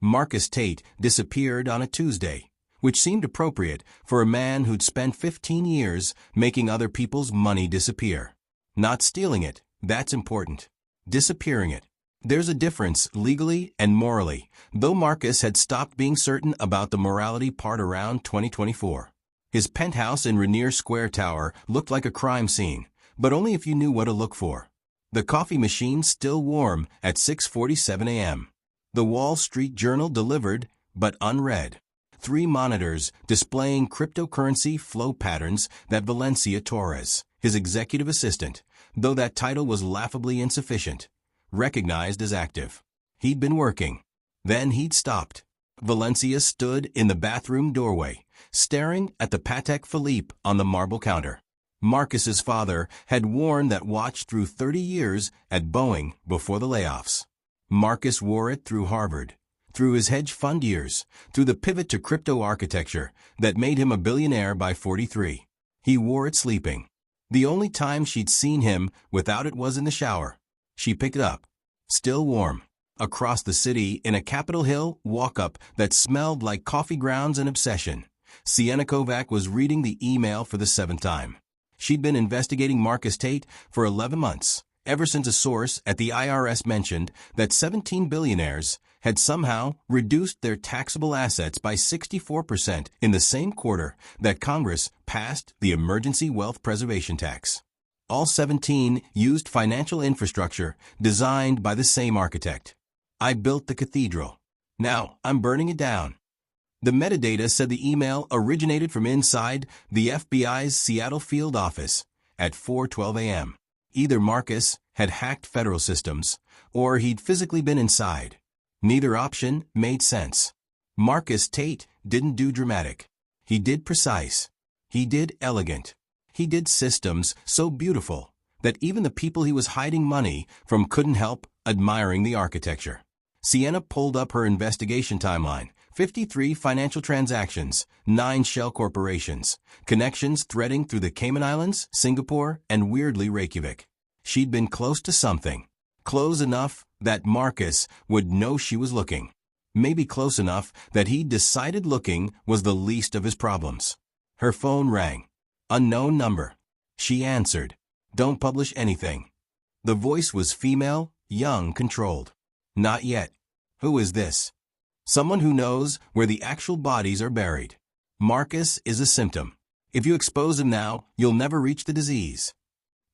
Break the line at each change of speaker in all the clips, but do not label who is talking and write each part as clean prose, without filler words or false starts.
Marcus Tate disappeared on a Tuesday, which seemed appropriate for a man who'd spent 15 years making other people's money disappear. Not stealing it, that's important. Disappearing it. There's a difference legally and morally, though Marcus had stopped being certain about the morality part around 2024. His penthouse in Rainier Square Tower looked like a crime scene, but only if you knew what to look for. The coffee machine still warm at 6:47 a.m. The Wall Street Journal delivered, but unread. 3 monitors displaying cryptocurrency flow patterns that Valencia Torres, his executive assistant, though that title was laughably insufficient, recognized as active. He'd been working. Then he'd stopped. Valencia stood in the bathroom doorway, staring at the Patek Philippe on the marble counter. Marcus's father had worn that watch through 30 years at Boeing before the layoffs. Marcus wore it through Harvard, through his hedge fund years, through the pivot to crypto architecture that made him a billionaire by 43. He wore it sleeping. The only time she'd seen him without it was in the shower. She picked it up. Still warm. Across the city in a Capitol Hill walk-up that smelled like coffee grounds and obsession, Sienna Kovac was reading the email for the 7th time. She'd been investigating Marcus Tate for 11 months, ever since a source at the IRS mentioned that 17 billionaires had somehow reduced their taxable assets by 64% in the same quarter that Congress passed the Emergency Wealth Preservation Tax. All 17 used financial infrastructure designed by the same architect. I built the Cathedral. Now I'm burning it down. The metadata said the email originated from inside the FBI's Seattle field office at 4:12 a.m. Either Marcus had hacked federal systems, or he'd physically been inside. Neither option made sense. Marcus Tate didn't do dramatic. He did precise. He did elegant. He did systems so beautiful that even the people he was hiding money from couldn't help admiring the architecture. Sienna pulled up her investigation timeline. 53 financial transactions, 9 shell corporations, connections threading through the Cayman Islands, Singapore, and weirdly Reykjavik. She'd been close to something. Close enough that Marcus would know she was looking. Maybe close enough that he'd decided looking was the least of his problems. Her phone rang. Unknown number. She answered. Don't publish anything. The voice was female, young, controlled. Not yet. Who is this? Someone who knows where the actual bodies are buried. Marcus is a symptom. If you expose him now, you'll never reach the disease.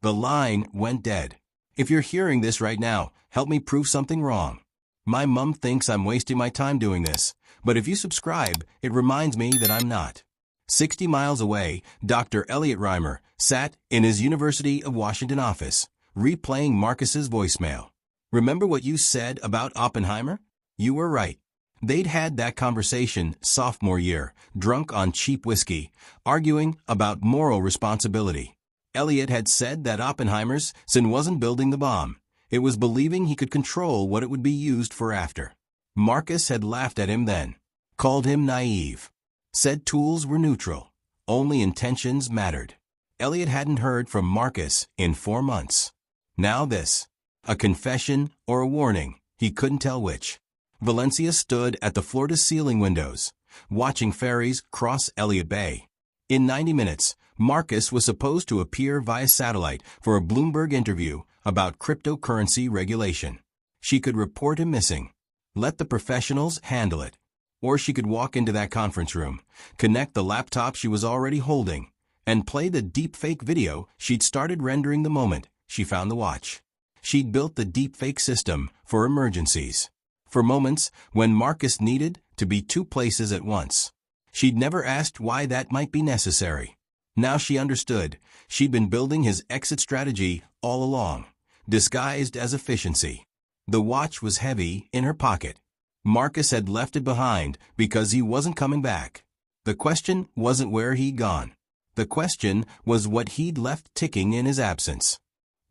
The line went dead. If you're hearing this right now, help me prove something wrong. My mom thinks I'm wasting my time doing this, but if you subscribe, it reminds me that I'm not. 60 miles away, Dr. Elliot Reimer sat in his University of Washington office, replaying Marcus's voicemail. Remember what you said about Oppenheimer? You were right. They'd had that conversation sophomore year, drunk on cheap whiskey, arguing about moral responsibility. Elliot had said that Oppenheimer's sin wasn't building the bomb. It was believing he could control what it would be used for after. Marcus had laughed at him then, called him naive, said tools were neutral, only intentions mattered. Elliot hadn't heard from Marcus in 4 months. Now this, a confession or a warning, he couldn't tell which. Valencia stood at the floor-to-ceiling windows, watching ferries cross Elliott Bay. In 90 minutes, Marcus was supposed to appear via satellite for a Bloomberg interview about cryptocurrency regulation. She could report him missing. Let the professionals handle it. Or she could walk into that conference room, connect the laptop she was already holding, and play the deepfake video she'd started rendering the moment she found the watch. She'd built the deepfake system for emergencies. For moments when Marcus needed to be 2 places at once. She'd never asked why that might be necessary. Now she understood. She'd been building his exit strategy all along, disguised as efficiency. The watch was heavy in her pocket. Marcus had left it behind because he wasn't coming back. The question wasn't where he'd gone. The question was what he'd left ticking in his absence.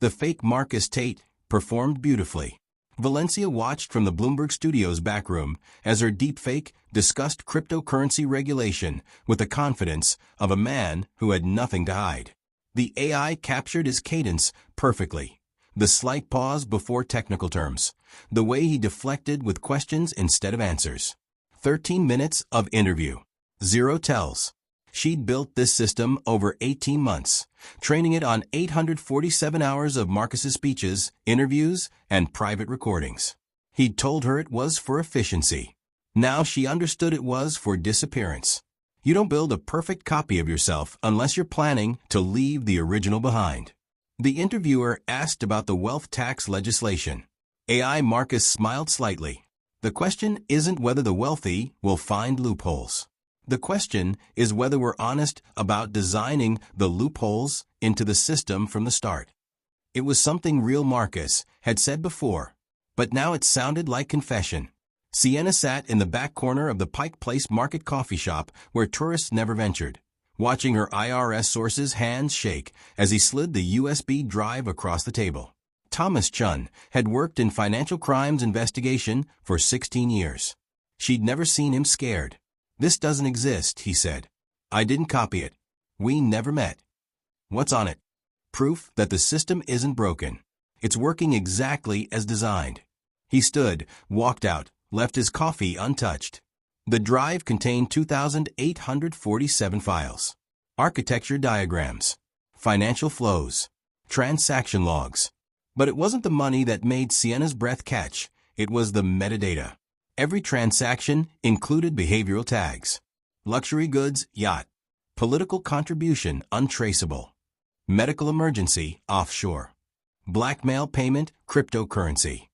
The fake Marcus Tate performed beautifully. Valencia watched from the Bloomberg Studios back room as her deepfake discussed cryptocurrency regulation with the confidence of a man who had nothing to hide. The AI captured his cadence perfectly. The slight pause before technical terms, The way he deflected with questions instead of answers. 13 minutes of interview. 0 tells. She'd built this system over 18 months, training it on 847 hours of Marcus's speeches, interviews, and private recordings. He'd told her it was for efficiency. Now she understood it was for disappearance. You don't build a perfect copy of yourself unless you're planning to leave the original behind. The interviewer asked about the wealth tax legislation. AI Marcus smiled slightly. The question isn't whether the wealthy will find loopholes. The question is whether we're honest about designing the loopholes into the system from the start. It was something real Marcus had said before, but now it sounded like confession. Sienna sat in the back corner of the Pike Place Market coffee shop where tourists never ventured, watching her IRS source's hands shake as he slid the USB drive across the table. Thomas Chun had worked in financial crimes investigation for 16 years. She'd never seen him scared. "This doesn't exist," he said. "I didn't copy it. We never met." "What's on it?" "Proof that the system isn't broken. It's working exactly as designed." He stood, walked out, left his coffee untouched. The drive contained 2,847 files. Architecture diagrams, financial flows, transaction logs. But it wasn't the money that made Sienna's breath catch. It was the metadata. Every transaction included behavioral tags. Luxury goods, yacht. Political contribution, untraceable. Medical emergency, offshore. Blackmail payment, cryptocurrency.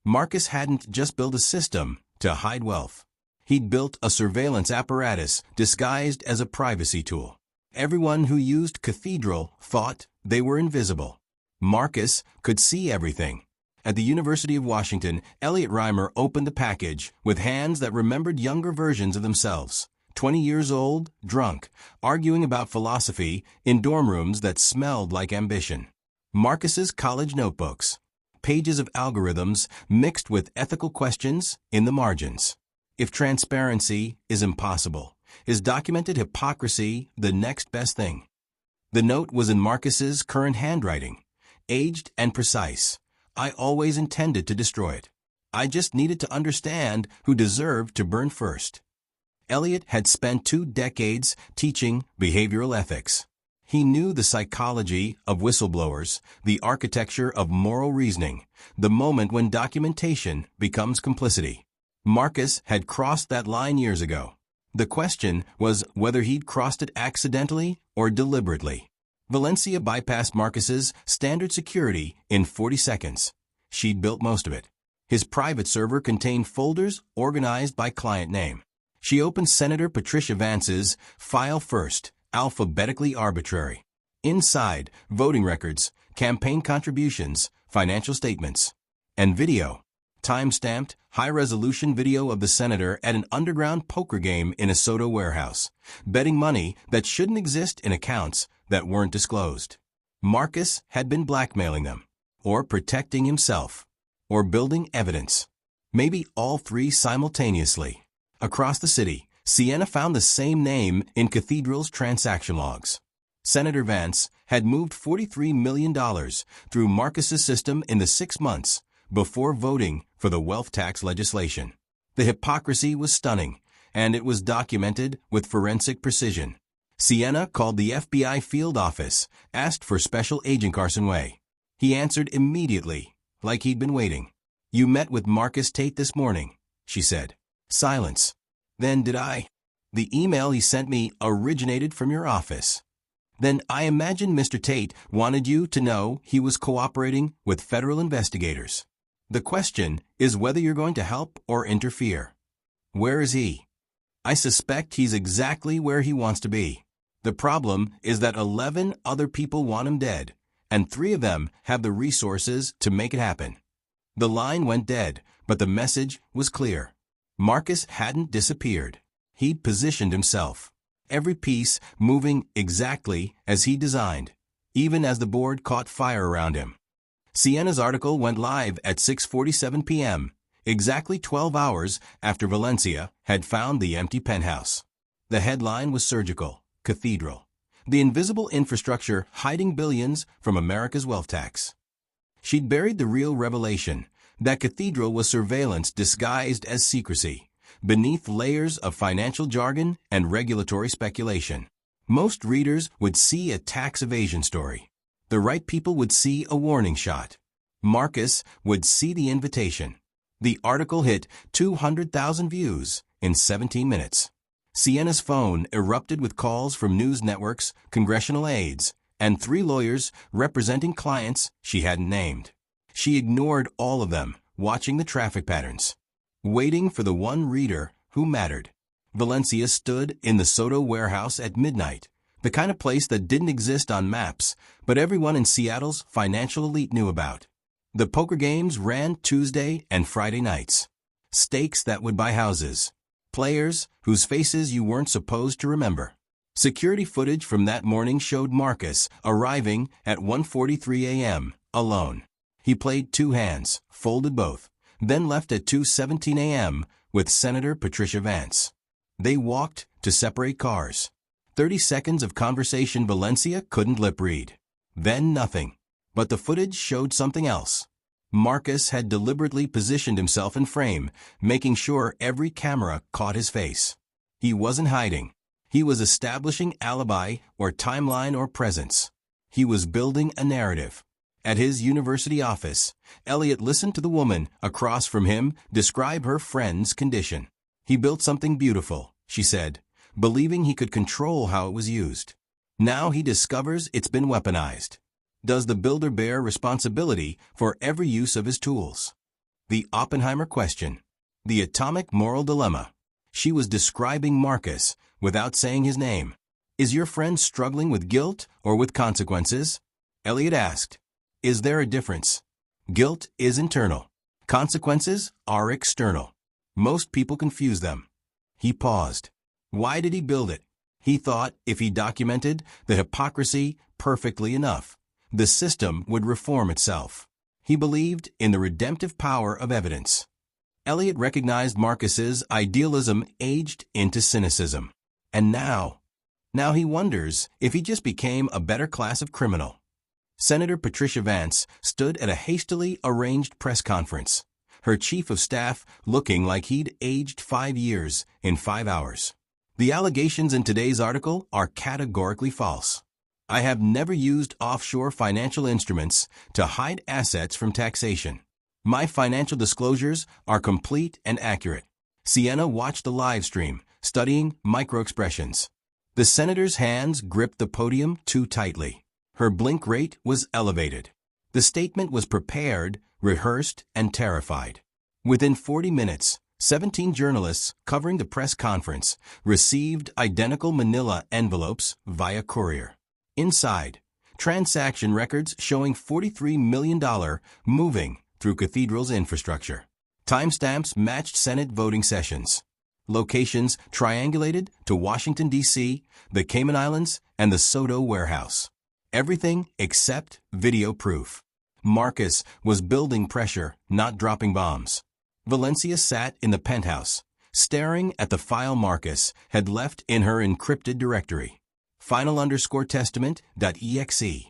Marcus hadn't just built a system to hide wealth. He'd built a surveillance apparatus disguised as a privacy tool. Everyone who used Cathedral thought they were invisible. Marcus could see everything. At the University of Washington, Elliot Reimer opened the package with hands that remembered younger versions of themselves. 20 years old, drunk, arguing about philosophy in dorm rooms that smelled like ambition. Marcus's college notebooks. Pages of algorithms mixed with ethical questions in the margins. If transparency is impossible, is documented hypocrisy the next best thing? The note was in Marcus's current handwriting, aged and precise. "I always intended to destroy it. I just needed to understand who deserved to burn first." Elliot had spent 2 decades teaching behavioral ethics. He knew the psychology of whistleblowers, the architecture of moral reasoning, the moment when documentation becomes complicity. Marcus had crossed that line years ago. The question was whether he'd crossed it accidentally or deliberately. Valencia bypassed Marcus's standard security in 40 seconds. She'd built most of it. His private server contained folders organized by client name. She opened Senator Patricia Vance's file first, alphabetically arbitrary. Inside, voting records, campaign contributions, financial statements, and video. Time-stamped, high-resolution video of the senator at an underground poker game in a Soto warehouse, betting money that shouldn't exist in accounts that weren't disclosed. Marcus had been blackmailing them, or protecting himself, or building evidence. Maybe all three simultaneously. Across the city, Sienna found the same name in Cathedral's transaction logs. Senator Vance had moved $43 million through Marcus's system in the 6 months before voting for the wealth tax legislation. The hypocrisy was stunning, and it was documented with forensic precision. Sienna called the FBI field office, asked for Special Agent Carson Way. He answered immediately, like he'd been waiting. "You met with Marcus Tate this morning," she said. Silence. "Then did I?" "The email he sent me originated from your office." "Then I imagine Mr. Tate wanted you to know he was cooperating with federal investigators. The question is whether you're going to help or interfere." "Where is he?" "I suspect he's exactly where he wants to be. The problem is that 11 other people want him dead, and 3 of them have the resources to make it happen." The line went dead, but the message was clear. Marcus hadn't disappeared. He'd positioned himself. Every piece moving exactly as he designed, even as the board caught fire around him. Sienna's article went live at 6:47 p.m., exactly 12 hours after Valencia had found the empty penthouse. The headline was surgical. Cathedral. The invisible infrastructure hiding billions from America's wealth tax. She'd buried the real revelation, That Cathedral was surveillance disguised as secrecy, beneath layers of financial jargon and regulatory speculation. Most readers would see a tax evasion story. The right people would see a warning shot. Marcus would see the invitation. The article hit 200,000 views in 17 minutes. Sienna's phone erupted with calls from news networks, congressional aides, and 3 lawyers representing clients she hadn't named. She ignored all of them, watching the traffic patterns, waiting for the one reader who mattered. Valencia stood in the Soto warehouse at midnight, the kind of place that didn't exist on maps, but everyone in Seattle's financial elite knew about. The poker games ran Tuesday and Friday nights. Stakes that would buy houses. Players whose faces you weren't supposed to remember. Security footage from that morning showed Marcus arriving at 1:43 a.m., alone. He played 2 hands, folded both, then left at 2:17 a.m. with Senator Patricia Vance. They walked to separate cars. 30 seconds of conversation Valencia couldn't lip read. Then nothing. But the footage showed something else. Marcus had deliberately positioned himself in frame, making sure every camera caught his face. He wasn't hiding. He was establishing alibi or timeline or presence. He was building a narrative. At his university office, Elliot listened to the woman across from him describe her friend's condition. He built something beautiful, she said, believing he could control how it was used. Now he discovers it's been weaponized. Does the builder bear responsibility for every use of his tools? The Oppenheimer question. The atomic moral dilemma. She was describing Marcus without saying his name. Is your friend struggling with guilt or with consequences? Elliot asked. Is there a difference? Guilt is internal. Consequences are external. Most people confuse them. He paused. Why did he build it? He thought if he documented the hypocrisy perfectly enough, the system would reform itself. He believed in the redemptive power of evidence. Elliot recognized Marcus's idealism aged into cynicism. And now he wonders if he just became a better class of criminal. Senator Patricia Vance stood at a hastily arranged press conference, her chief of staff looking like he'd aged 5 years in 5 hours. The allegations in today's article are categorically false. I have never used offshore financial instruments to hide assets from taxation. My financial disclosures are complete and accurate. Sienna watched the live stream, studying microexpressions. The senator's hands gripped the podium too tightly. Her blink rate was elevated. The statement was prepared, rehearsed, and terrified. Within 40 minutes, 17 journalists covering the press conference received identical manila envelopes via courier. Inside, transaction records showing $43 million moving through Cathedral's infrastructure. Timestamps matched Senate voting sessions. Locations triangulated to Washington, D.C., the Cayman Islands, and the Soto warehouse. Everything except video proof. Marcus was building pressure, not dropping bombs. Valencia sat in the penthouse, staring at the file Marcus had left in her encrypted directory. Final_testament.exe.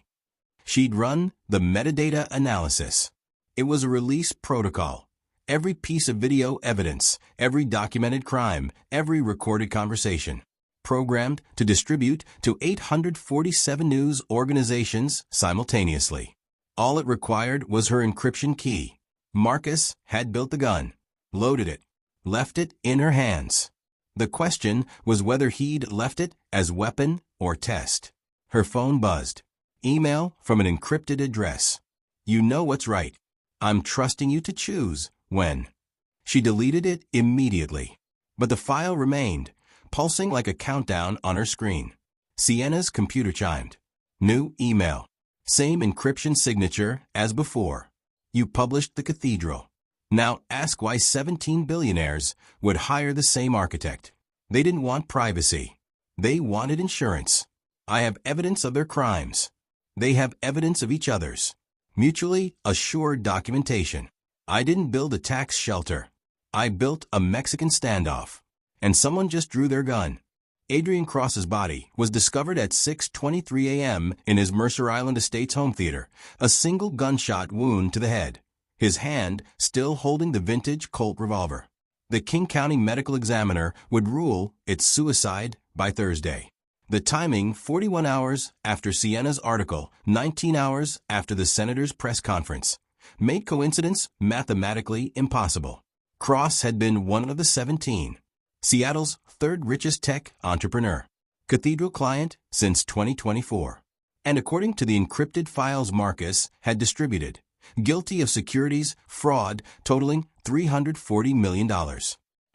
She'd run the metadata analysis. It was a release protocol. Every piece of video evidence, every documented crime, every recorded conversation. Programmed to distribute to 847 news organizations simultaneously. All it required was her encryption key. Marcus had built the gun, loaded it, left it in her hands. The question was whether he'd left it as weapon or test. Her phone buzzed. Email from an encrypted address. You know what's right. I'm trusting you to choose when. She deleted it immediately. But the file remained, pulsing like a countdown on her screen. Sienna's computer chimed. New email. Same encryption signature as before. You published the Cathedral. Now ask why 17 billionaires would hire the same architect. They didn't want privacy. They wanted insurance. I have evidence of their crimes. They have evidence of each other's. Mutually assured documentation. I didn't build a tax shelter. I built a Mexican standoff. And someone just drew their gun. Adrian Cross's body was discovered at 6:23 a.m. in his Mercer Island Estates home theater, a single gunshot wound to the head. his hand still holding the vintage Colt revolver. The King County Medical Examiner would rule it's suicide by Thursday. The timing 41 hours after Sienna's article, 19 hours after the senator's press conference, made coincidence mathematically impossible. Cross had been one of the 17. Seattle's third richest tech entrepreneur. Cathedral client since 2024. And according to the encrypted files Marcus had distributed, guilty of securities fraud totaling $340 million.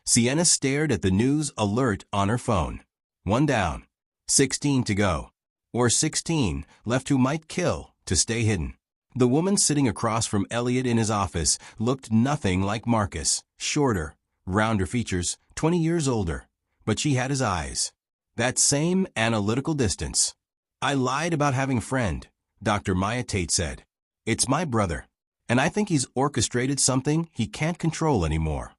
Sienna stared at the news alert on her phone. 1 down. 16 to go. Or 16 left who might kill to stay hidden. The woman sitting across from Elliot in his office looked nothing like Marcus. Shorter, rounder features, 20 years older. But she had his eyes. That same analytical distance. I lied about having a friend, Dr. Tate said. It's my brother. And I think he's orchestrated something he can't control anymore.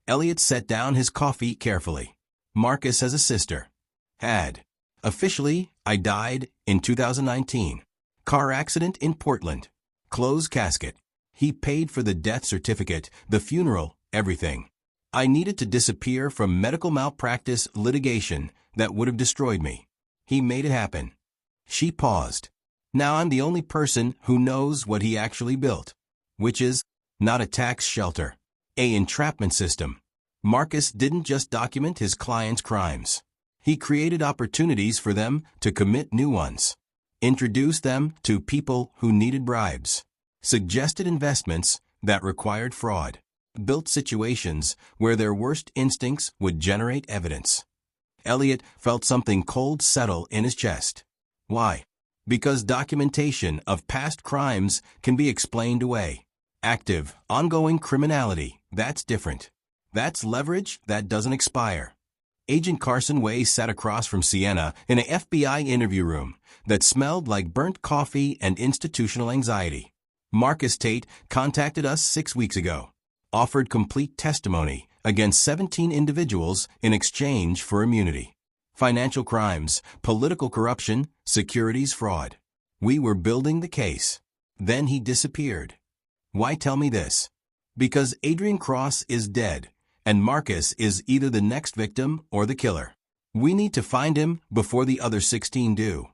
Elliot set down his coffee carefully. Marcus has a sister. Had. Officially, I died in 2019. Car accident in Portland. Closed casket. He paid for the death certificate, the funeral, everything. I needed to disappear from medical malpractice litigation that would have destroyed me. He made it happen. She paused. Now I'm the only person who knows what he actually built. Which is, not a tax shelter. An entrapment system. Marcus didn't just document his clients' crimes. He created opportunities for them to commit new ones. Introduced them to people who needed bribes. Suggested investments that required fraud. Built situations where their worst instincts would generate evidence. Elliot felt something cold settle in his chest. Why? Because documentation of past crimes can be explained away. Active, ongoing criminality, that's different. That's leverage that doesn't expire. Agent Carson Way sat across from Sienna in an FBI interview room that smelled like burnt coffee and institutional anxiety. Marcus Tate contacted us 6 weeks ago. Offered complete testimony against 17 individuals in exchange for immunity. Financial crimes, political corruption, securities fraud. We were building the case. Then he disappeared. Why tell me this? Because Adrian Cross is dead, and Marcus is either the next victim or the killer. We need to find him before the other 16 do.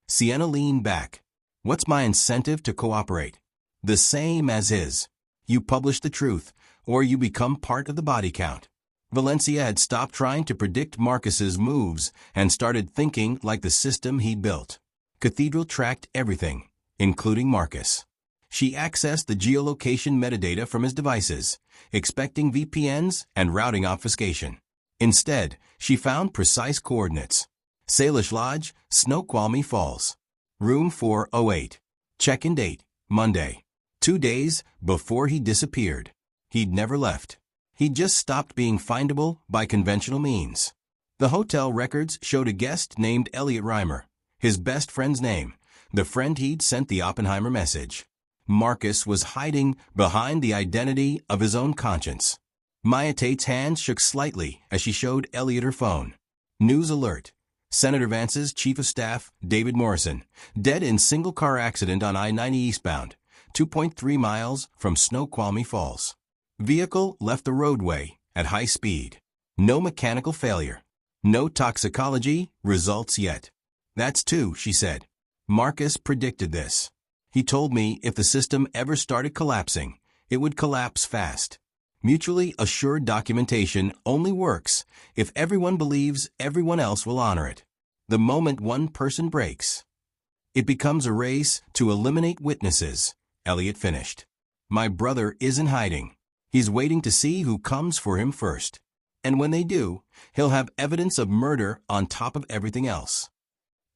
Sienna leaned back. What's my incentive to cooperate? The same as his. You publish the truth, or you become part of the body count. Valencia had stopped trying to predict Marcus's moves and started thinking like the system he built. Cathedral tracked everything, including Marcus. She accessed the geolocation metadata from his devices, expecting VPNs and routing obfuscation. Instead, she found precise coordinates. Salish Lodge, Snoqualmie Falls. Room 408. Check-in date, Monday. 2 days before he disappeared. He'd never left. He'd just stopped being findable by conventional means. The hotel records showed a guest named Elliot Reimer, his best friend's name, the friend he'd sent the Oppenheimer message. Marcus was hiding behind the identity of his own conscience. Tate's hand shook slightly as she showed Elliot her phone. News alert. Senator Vance's Chief of Staff, David Morrison, dead in single-car accident on I-90 eastbound, 2.3 miles from Snoqualmie Falls. Vehicle left the roadway at high speed. No mechanical failure. No toxicology results yet. That's 2, she said. Marcus predicted this. He told me if the system ever started collapsing, it would collapse fast. Mutually assured documentation only works if everyone believes everyone else will honor it. The moment one person breaks, it becomes a race to eliminate witnesses, Elliot finished. My brother is in hiding. He's waiting to see who comes for him first. And when they do, he'll have evidence of murder on top of everything else.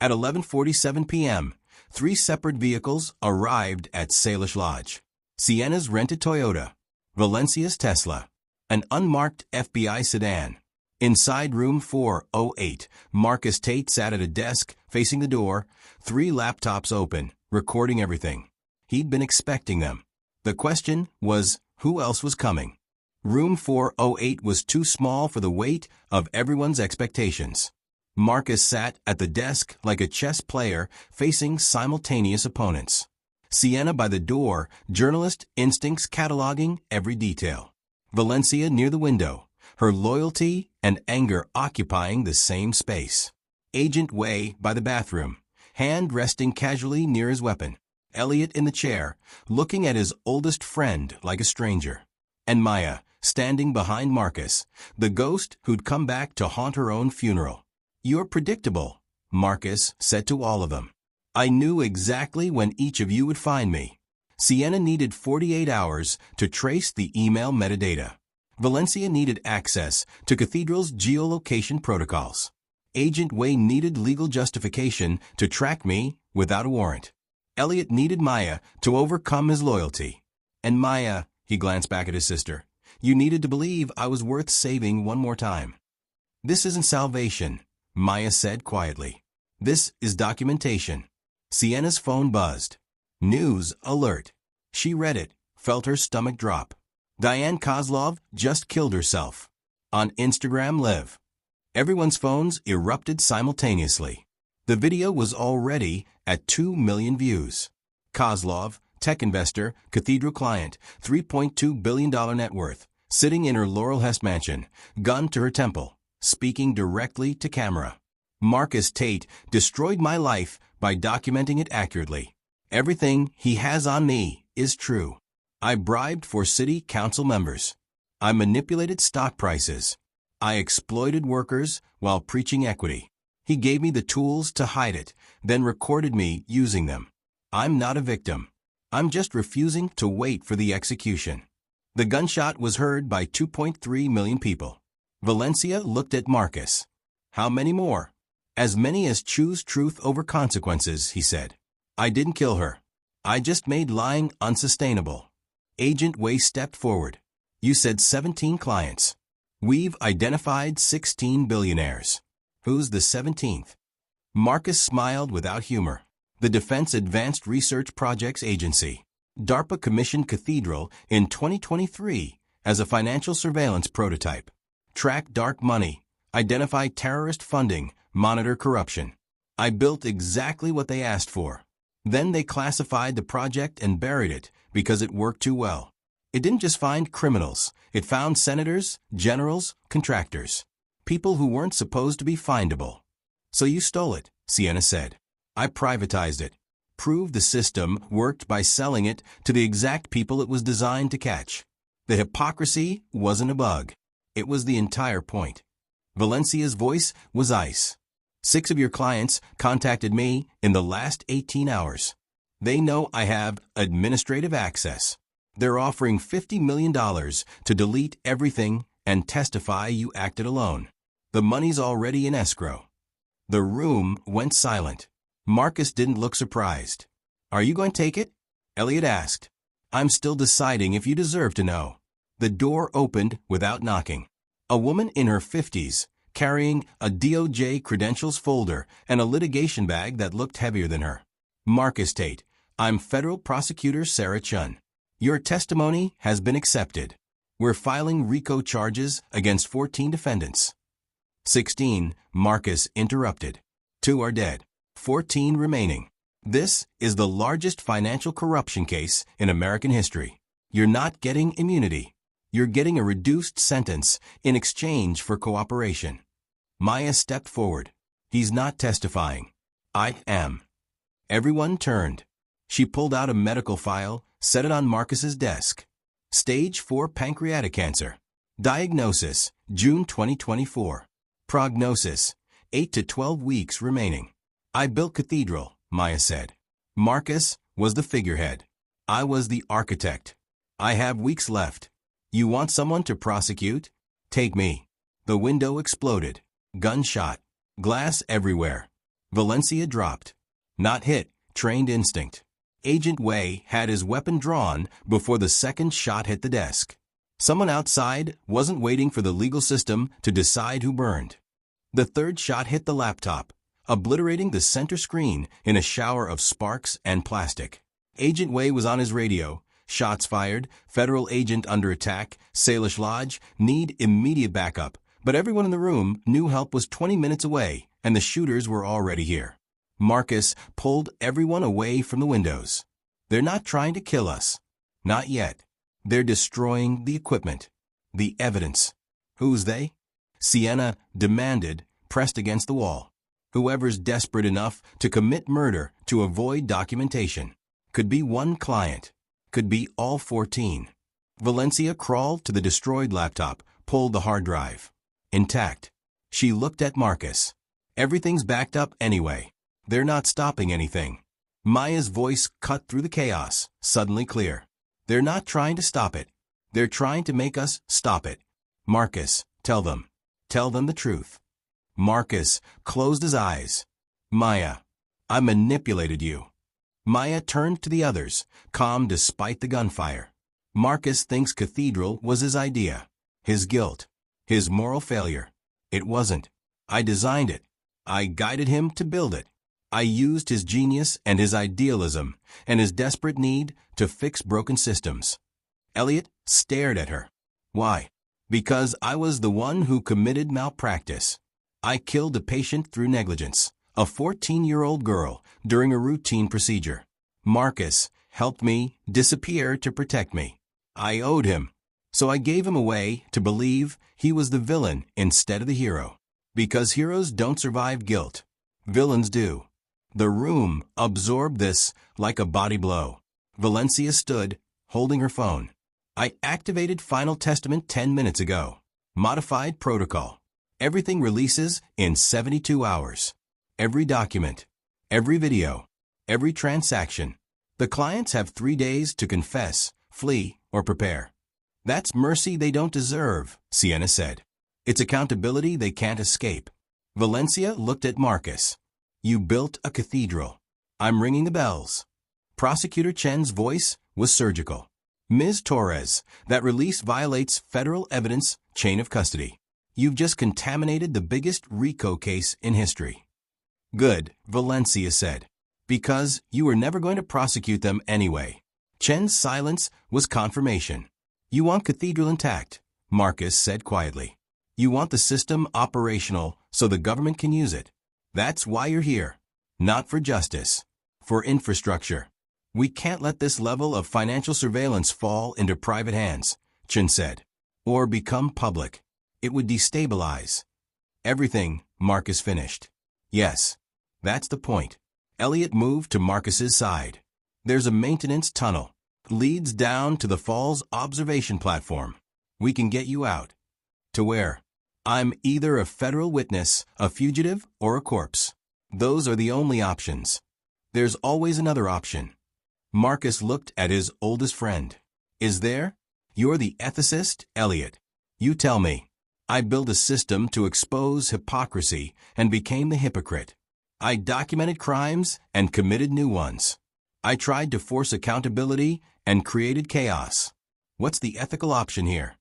At 11:47 p.m., 3 separate vehicles arrived at Salish Lodge. Sienna's rented Toyota, Valencia's Tesla, an unmarked FBI sedan. Inside room 408, Marcus Tate sat at a desk facing the door, 3 laptops open, recording everything. He'd been expecting them. The question was, who else was coming? Room 408 was too small for the weight of everyone's expectations. Marcus sat at the desk like a chess player facing simultaneous opponents. Sienna by the door, journalist instincts cataloging every detail. Valencia near the window, her loyalty and anger occupying the same space. Agent Way by the bathroom, hand resting casually near his weapon. Elliot in the chair, looking at his oldest friend like a stranger. And Maya, standing behind Marcus, the ghost who'd come back to haunt her own funeral. "You're predictable," Marcus said to all of them. "I knew exactly when each of you would find me." Sienna needed 48 hours to trace the email metadata. Valencia needed access to Cathedral's geolocation protocols. Agent Way needed legal justification to track me without a warrant. Elliot needed Maya to overcome his loyalty. And Maya, he glanced back at his sister, you needed to believe I was worth saving one more time. "This isn't salvation," Maya said quietly. "This is documentation." Sienna's phone buzzed. News alert. She read it, felt her stomach drop. Diane Kozlov just killed herself. On Instagram Live. Everyone's phones erupted simultaneously. The video was already at 2 million views. Kozlov, tech investor, Cathedral client, $3.2 billion net worth, sitting in her Laurel Hest mansion, gun to her temple, speaking directly to camera. "Marcus Tate destroyed my life by documenting it accurately. Everything he has on me is true. I bribed for city council members. I manipulated stock prices. I exploited workers while preaching equity. He gave me the tools to hide it, then recorded me using them. I'm not a victim. I'm just refusing to wait for the execution." The gunshot was heard by 2.3 million people. Valencia looked at Marcus. "How many more?" "As many as choose truth over consequences," he said. "I didn't kill her. I just made lying unsustainable." Agent Way stepped forward. "You said 17 clients. We've identified 16 billionaires. Who's the 17th? Marcus smiled without humor. "The Defense Advanced Research Projects Agency. DARPA commissioned Cathedral in 2023 as a financial surveillance prototype. Track dark money, identify terrorist funding, monitor corruption. I built exactly what they asked for. Then they classified the project and buried it because it worked too well. It didn't just find criminals, it found senators, generals, contractors. People who weren't supposed to be findable." "So you stole it," Sienna said. "I privatized it. Proved the system worked by selling it to the exact people it was designed to catch. The hypocrisy wasn't a bug. It was the entire point." Valencia's voice was ice. 6 of your clients contacted me in the last 18 hours. They know I have administrative access. They're offering $50 million to delete everything and testify you acted alone. The money's already in escrow." The room went silent. Marcus didn't look surprised. "Are you going to take it?" Elliot asked. "I'm still deciding if you deserve to know." The door opened without knocking. A woman in her 50s, carrying a DOJ credentials folder and a litigation bag that looked heavier than her. "Marcus Tate, I'm Federal Prosecutor Sarah Chun. Your testimony has been accepted. We're filing RICO charges against 14 defendants." 16, Marcus interrupted. 2 are dead. 14 remaining. This is the largest financial corruption case in American history. You're not getting immunity. You're getting a reduced sentence in exchange for cooperation. Maya stepped forward. "He's not testifying. I am." Everyone turned. She pulled out a medical file, set it on Marcus's desk. Stage 4 pancreatic cancer. Diagnosis, June 2024. Prognosis, 8 to 12 weeks remaining. "I built Cathedral," Maya said. Marcus was the figurehead. I was the architect. I have weeks left. You want someone to prosecute? Take me. The window exploded. Gunshot. Glass everywhere. Valencia dropped. Not hit, trained instinct. Agent Way had his weapon drawn before the second shot hit the desk. Someone outside wasn't waiting for the legal system to decide who burned. The third shot hit the laptop, obliterating the center screen in a shower of sparks and plastic. Agent Way was on his radio. Shots fired, federal agent under attack, Salish Lodge, need immediate backup. But everyone in the room knew help was 20 minutes away, and the shooters were already here. Marcus pulled everyone away from the windows. They're not trying to kill us. Not yet. They're destroying the equipment. The evidence. Who's they? Sienna demanded, pressed against the wall. Whoever's desperate enough to commit murder to avoid documentation. Could be one client. Could be all 14. Valencia crawled to the destroyed laptop, pulled the hard drive. Intact. She looked at Marcus. Everything's backed up anyway. They're not stopping anything. Maya's voice cut through the chaos, suddenly clear. They're not trying to stop it. They're trying to make us stop it. Marcus, tell them. Tell them the truth. Marcus closed his eyes. Maya, I manipulated you. Maya turned to the others, calm despite the gunfire. Marcus thinks Cathedral was his idea. His guilt. His moral failure. It wasn't. I designed it. I guided him to build it. I used his genius and his idealism and his desperate need to fix broken systems. Elliot stared at her. Why? Because I was the one who committed malpractice. I killed a patient through negligence, a 14-year-old girl, during a routine procedure. Marcus helped me disappear to protect me. I owed him. So I gave him away to believe he was the villain instead of the hero. Because heroes don't survive guilt. Villains do. The room absorbed this like a body blow. Valencia stood, holding her phone. I activated Final Testament 10 minutes ago. Modified protocol. Everything releases in 72 hours. Every document. Every video. Every transaction. The clients have 3 days to confess, flee, or prepare. That's mercy they don't deserve, Sienna said. It's accountability they can't escape. Valencia looked at Marcus. You built a cathedral. I'm ringing the bells. Prosecutor Chen's voice was surgical. Ms. Torres, that release violates federal evidence chain of custody. You've just contaminated the biggest RICO case in history. Good, Valencia said. Because you were never going to prosecute them anyway. Chen's silence was confirmation. You want Cathedral intact, Marcus said quietly. You want the system operational so the government can use it. That's why you're here. Not for justice. For infrastructure. We can't let this level of financial surveillance fall into private hands, Chen said. Or become public. It would destabilize. Everything, Marcus finished. Yes. That's the point. Elliot moved to Marcus's side. There's a maintenance tunnel. Leads down to the Falls observation platform. We can get you out. To where? I'm either a federal witness, a fugitive, or a corpse. Those are the only options. There's always another option. Marcus looked at his oldest friend. Is there? You're the ethicist, Elliot. You tell me. I built a system to expose hypocrisy and became the hypocrite. I documented crimes and committed new ones. I tried to force accountability and created chaos. What's the ethical option here?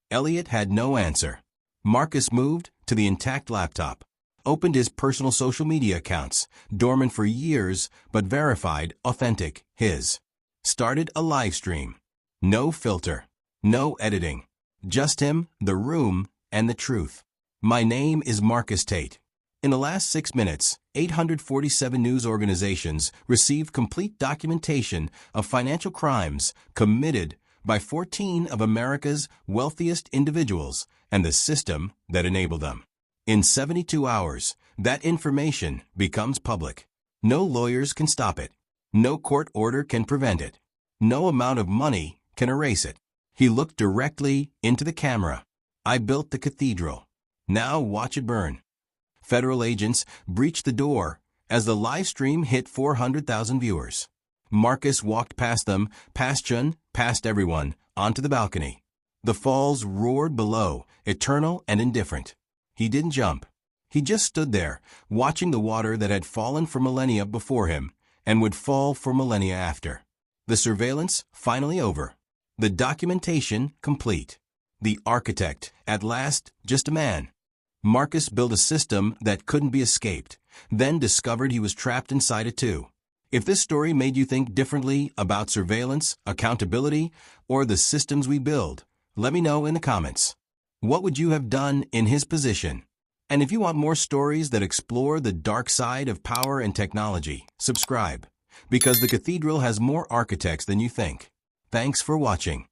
Elliot had no answer. Marcus moved to the intact laptop, opened his personal social media accounts, dormant for years but verified, authentic, his. Started a live stream. No filter. No editing. Just him, the room, and the truth. My name is Marcus Tate. In the last 6 minutes, 847 news organizations received complete documentation of financial crimes committed by 14 of America's wealthiest individuals and the system that enabled them. In 72 hours, that information becomes public. No lawyers can stop it. No court order can prevent it. No amount of money can erase it. He looked directly into the camera. I built the cathedral. Now watch it burn. Federal agents breached the door as the live stream hit 400,000 viewers. Marcus walked past them, past Chun, past everyone, onto the balcony. The falls roared below, eternal and indifferent. He didn't jump. He just stood there, watching the water that had fallen for millennia before him and would fall for millennia after. The surveillance finally over. The documentation complete. The architect, at last, just a man. Marcus built a system that couldn't be escaped, then discovered he was trapped inside it too. If this story made you think differently about surveillance, accountability, or the systems we build, let me know in the comments. What would you have done in his position? And if you want more stories that explore the dark side of power and technology, subscribe. Because the Cathedral has more architects than you think. Thanks for watching.